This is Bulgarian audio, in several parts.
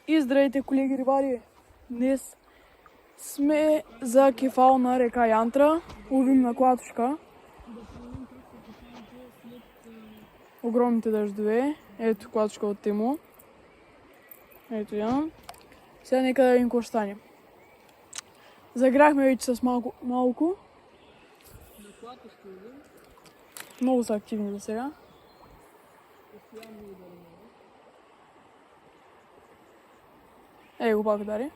И здравейте, колеги рибари! Днес сме за кефал на река Янтра. Ловим на клатушка. Огромните дъждове. Ето клатушка от Тимо. Ето я. Сега нека да видим какво ще стане. Загряхме вече с малко. Много са активни за сега. Ей го пак удари.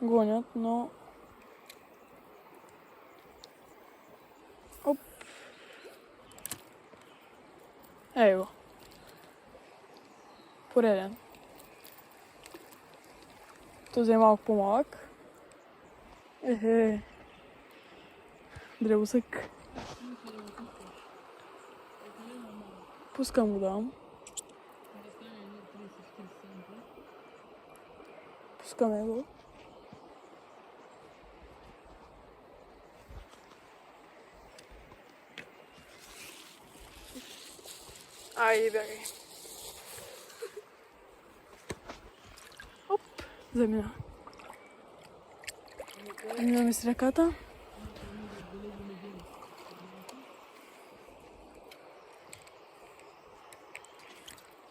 Гонят, но... Оп! Ей го. Пореден. Този е малко по-малък. Ехе. Дребосък. Пускам го да. Пускаме го. Айде, бягай. Оп, замина. Минаме с ръката.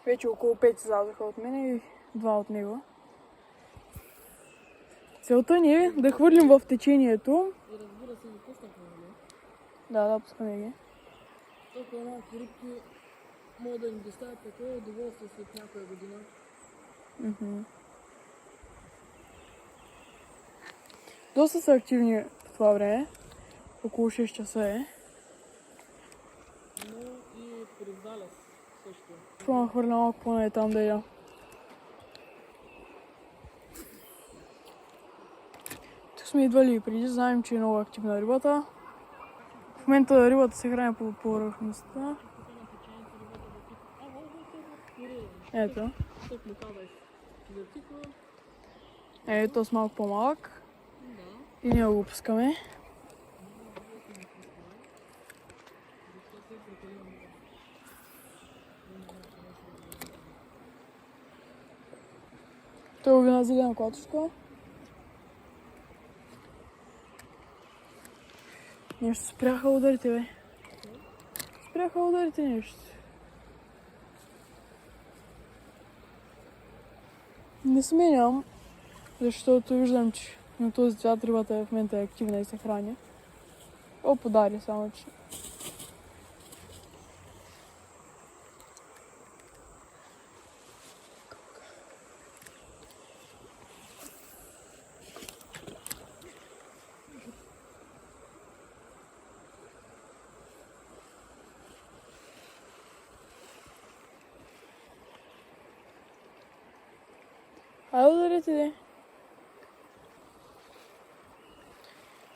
Вече около 5 излязоха от мен и 2 от него. Целта ни е да хвърлим в течението. И разбира се, ги пускахме, нали? Да, пускаме ги. Толкова малко рибки могат да ни доставят такова удоволствие след някоя година. Доста са активни по това време. Около 6 часа е. Но и през залез също. Това хвърля малко по-не там да я. Тук сме идвали и преди, знаем, че е много активна рибата. В момента рибата се храни по повърхността. Ето. Ето с малко по-малък. И ние го пускаме. Той лови на зелена клатушка. Нещо спряха ударите, бе. Спряха ударите нещо. Не сменям, защото виждам, че на този цвят рибата в момента е активна и се храни. О, подари само, че. Айде ударите, де.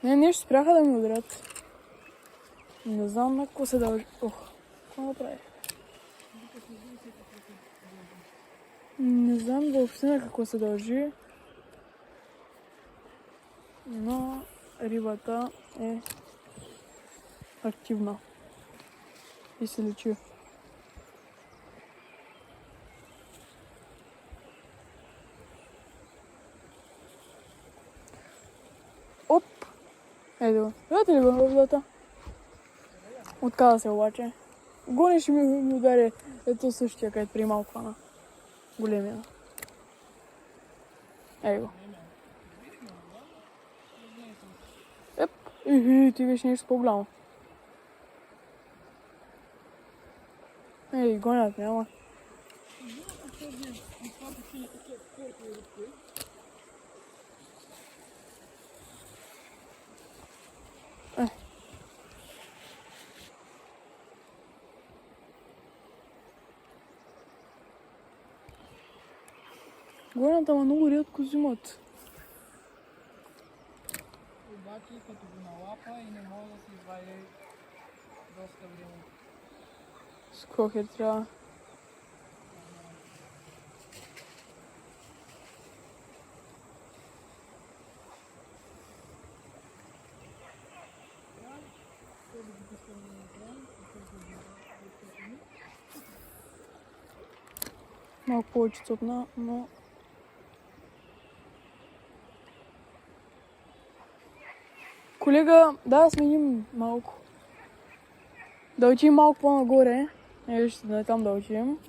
Не, нещо спряха да ми ударят. Не знам на какво се дължи. Ох, какво направи? Не знам въобще на какво се дължи. Но рибата е активна. И се лечи. Оп! Ето, видите ли го във водата? Отказа се обаче. Гониш и ми удари ето същия, където при малко хвана. Големия. Ей го. Еп! Ти беше нещо по-голямо. Ей, гонят няма. Гонят, ама много рядко взимат. Обаче като го налапа и не може да се извади доста време. Скохер трябва. Малко повече цопна, но... Колега, да сменим малко. Да отидем малко по-нагоре. Ще да там да отидем.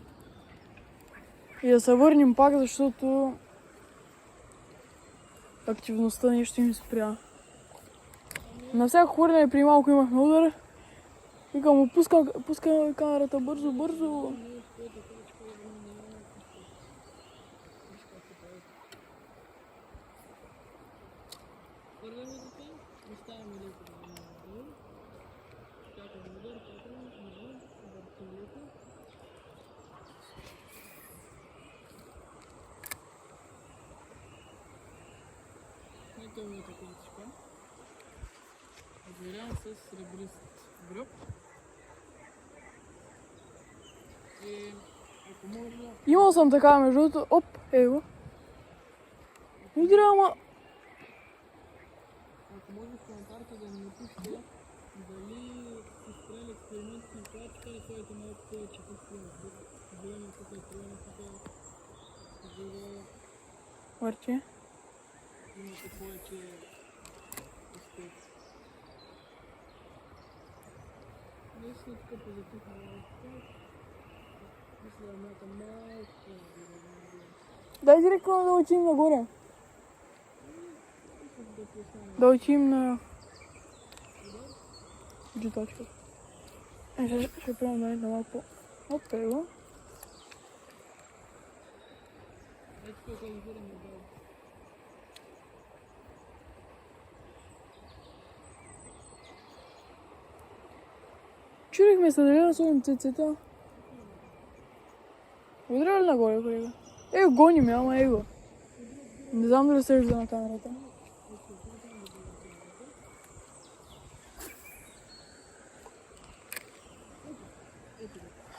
И да се върнем пак, защото активността нещо им спря. На всяко хвърляне при малко имахме удар. Викам му, пускай камерата бързо. Ето ми е такъвчка. Отверявам с сребрист гръб. И ако може... Имал съм така между другото. Оп, его. Удря, ама... Ако може в коментарите да ми напишете дали сте спрели експериментите на плачка и ходите малко повече тук големия тук и големия тук, за да Върче. имате повече успех. Наистина тук позатихна малко. Мисля да мята малко по-добре. Дай директно да отидем нагоре. Да отидем на... Джиточка. Ще правим да на малко. Оп, его. Ето тук е горе на долу. Чурихме се дали да сложим цецета. Удря ли нагоре, колега? Его, гони ме, ама его. Не знам дали се вижда на камерата.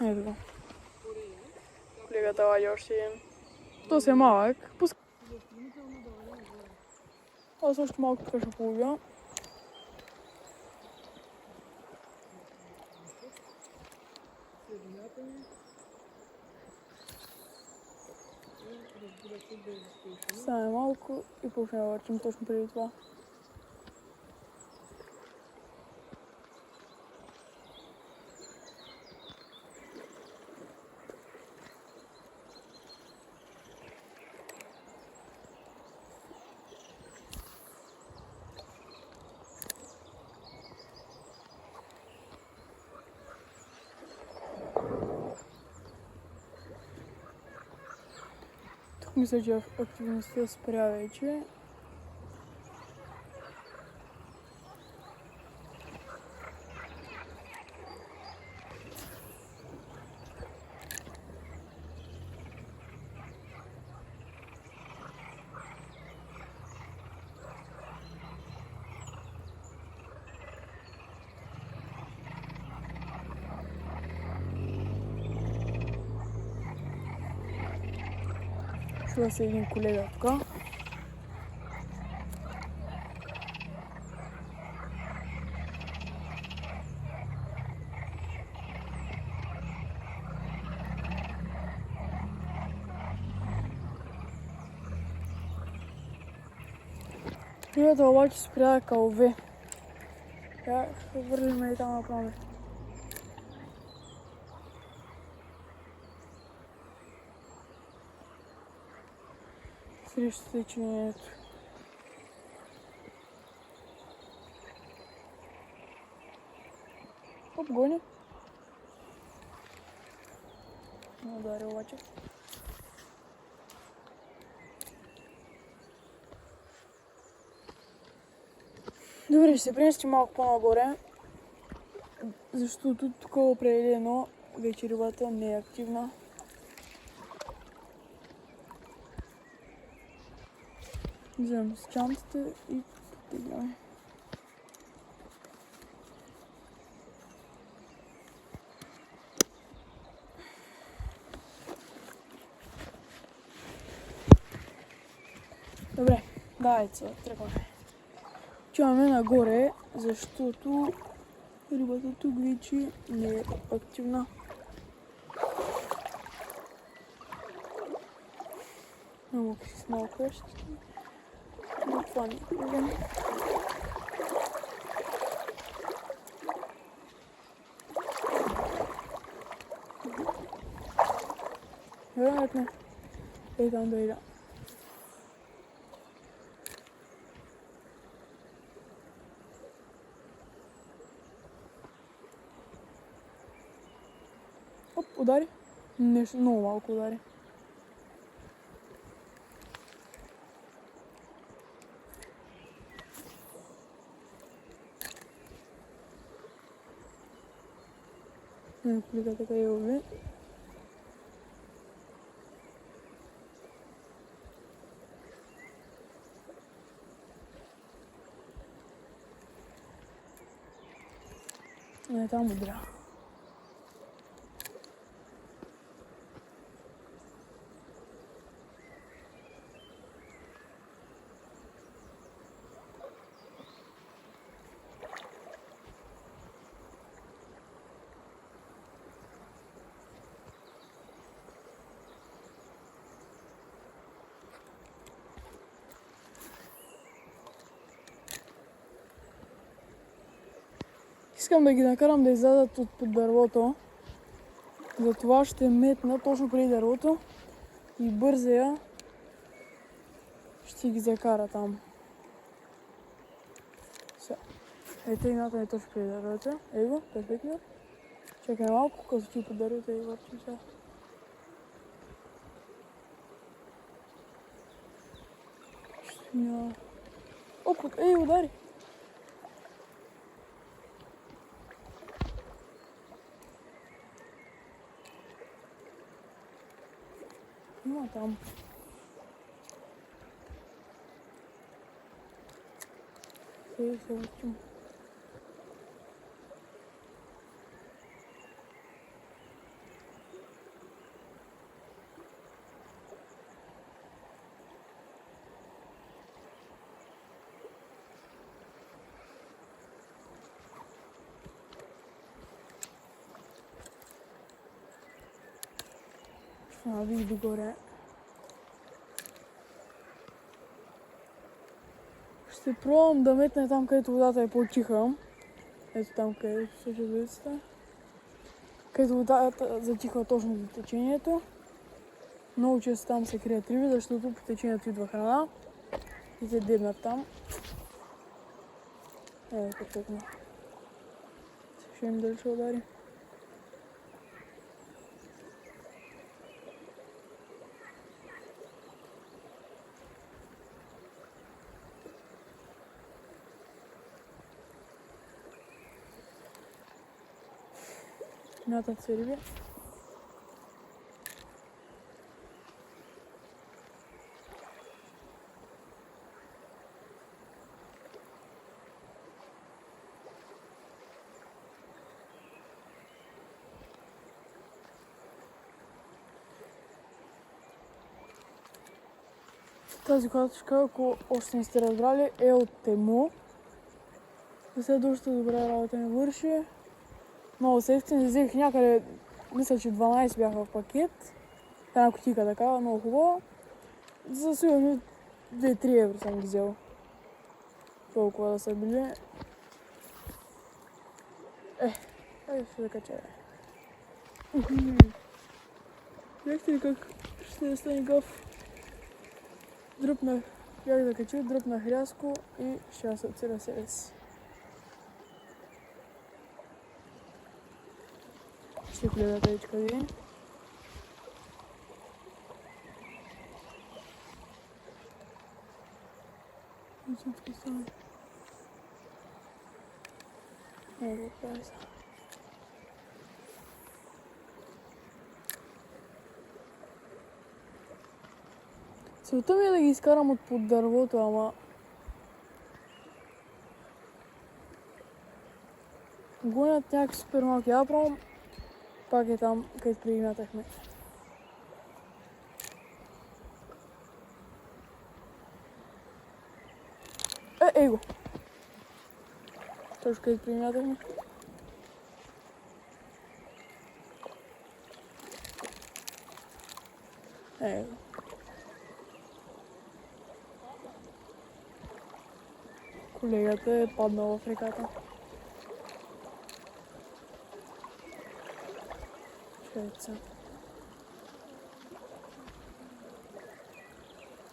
Ето го. Колегата вади още един. То си е малък. Аз още малко тук ще половя. Стане малко и почне да върчим точно преди това. Тук мисля, че активността спря вече. Чува се един колега тук. Рибата обаче спря да кълве. Ще върнем и там направо. Срещу течението. Оп, гони. Не удари обаче. Добре, ще се преместим малко по-нагоре, защото тук определено вече рибата не е активна. Вземем с чантата и потегляме. Добре, давайте сега тръгваме. Чуваме нагоре, защото рибата тук вече не е активна. Имamo какие-то малко къщички. Но това не е проблем. Вероятно. Ей там да ида. Оп, удари. Нещо много малко удари. Колика така я уви. Не, там удря. Искам да ги накарам да излязат от под дървото. Затова ще метна точно преди дървото и бързия ще ги закара там. Сега. Ето едната е точно преди дървото. Его, перфектно. Чакай малко, като ти под дървото и върчим сега. Оп, ей, удари! Има там. Ей, се върчим. Види догоре. Ще пробвам да метна там, където водата е по-тиха. Ето там, където се железицата. Където водата затихва точно за течението. Много често там се крият риби, защото по течението идва храна и се дебнат там. Перфектно. Ще им дали ще удари. Мятат се риби. Тази клатичка, ако още не сте разбрали, е от Тему. Следващата добра работа ми върши. Много сефтин, взех някъде, мисля, че 12 бяха в пакет. Една кутийка такава, много хубава. За сигурно 2-3 евро съм ги взел. Толкова да са били. Ще да кача. Видяхте ли как ще стане гъв? Дръпнах, бях да кача, дръпнах рязко и ще се отсира себе си. Ще гледа тъйчка ви. Много прави са. Целта ми е да ги изкарам от под дървото, ама гонят някакви супер малки. Я пробвам. Пак е там, където пригнатахме. Ей го! Точно където пригнатахме. Ей го. Колегата е паднал в реката. Чакайте се.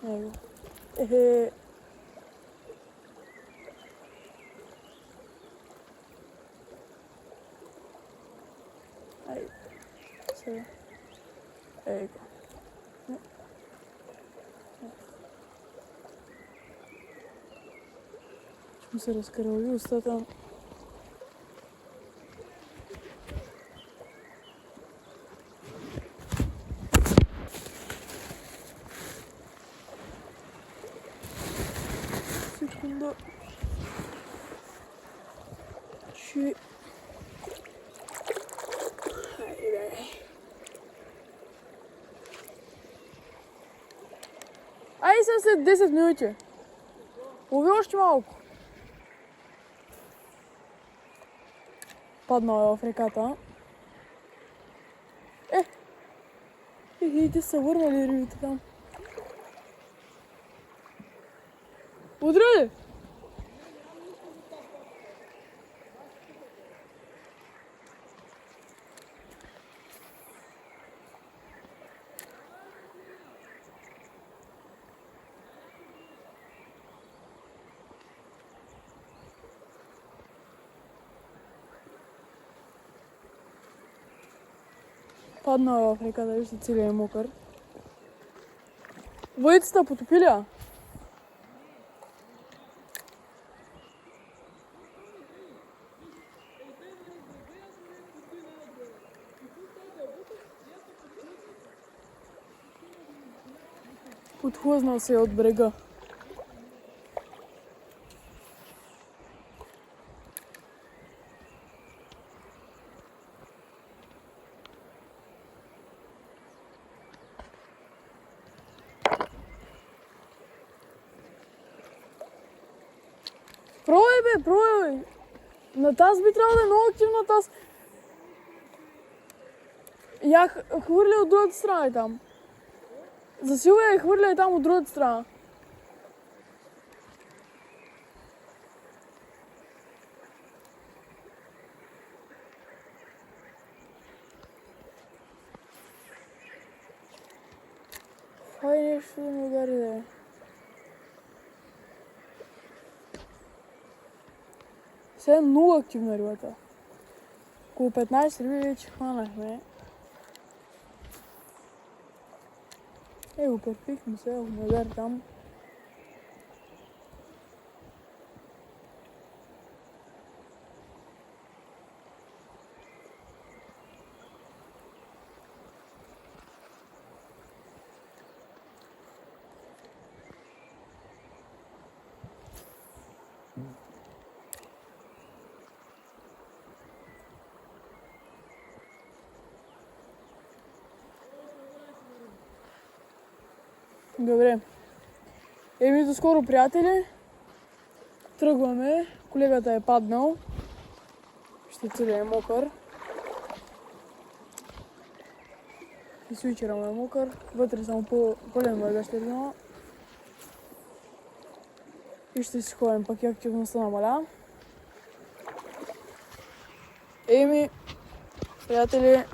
Его. Ехе. Ай. Сега. Его. Ще му се разкърви устата. Секунда. Че... Хайде. Ай сега след 10 минути. Лови още малко. Паднал е в реката. И те са върнали рибите там. Удри ли? Паднал в реката, вижте, целият е мокър. Въйцата потопи ли? Подхлъзнал се от брега. Пробвай бе, пробвай! На таз би трябвало да е много активна таз. Я хвърля от другата страна и там. Засилвай и хвърля и там от другата страна. Хай нещо да ми удари да е. Сега е много активна рибата. Около 15 риби вече хванахме. Его, перфектно се, ако ме удари там. Добре. Еми до скоро, приятели. Тръгваме. Колегата е паднал. Ще целият е мокър. И свичера му е мокър. Вътре само пълен му е гащерина. И ще си ходим, пък и активността намаля. Еми, приятели,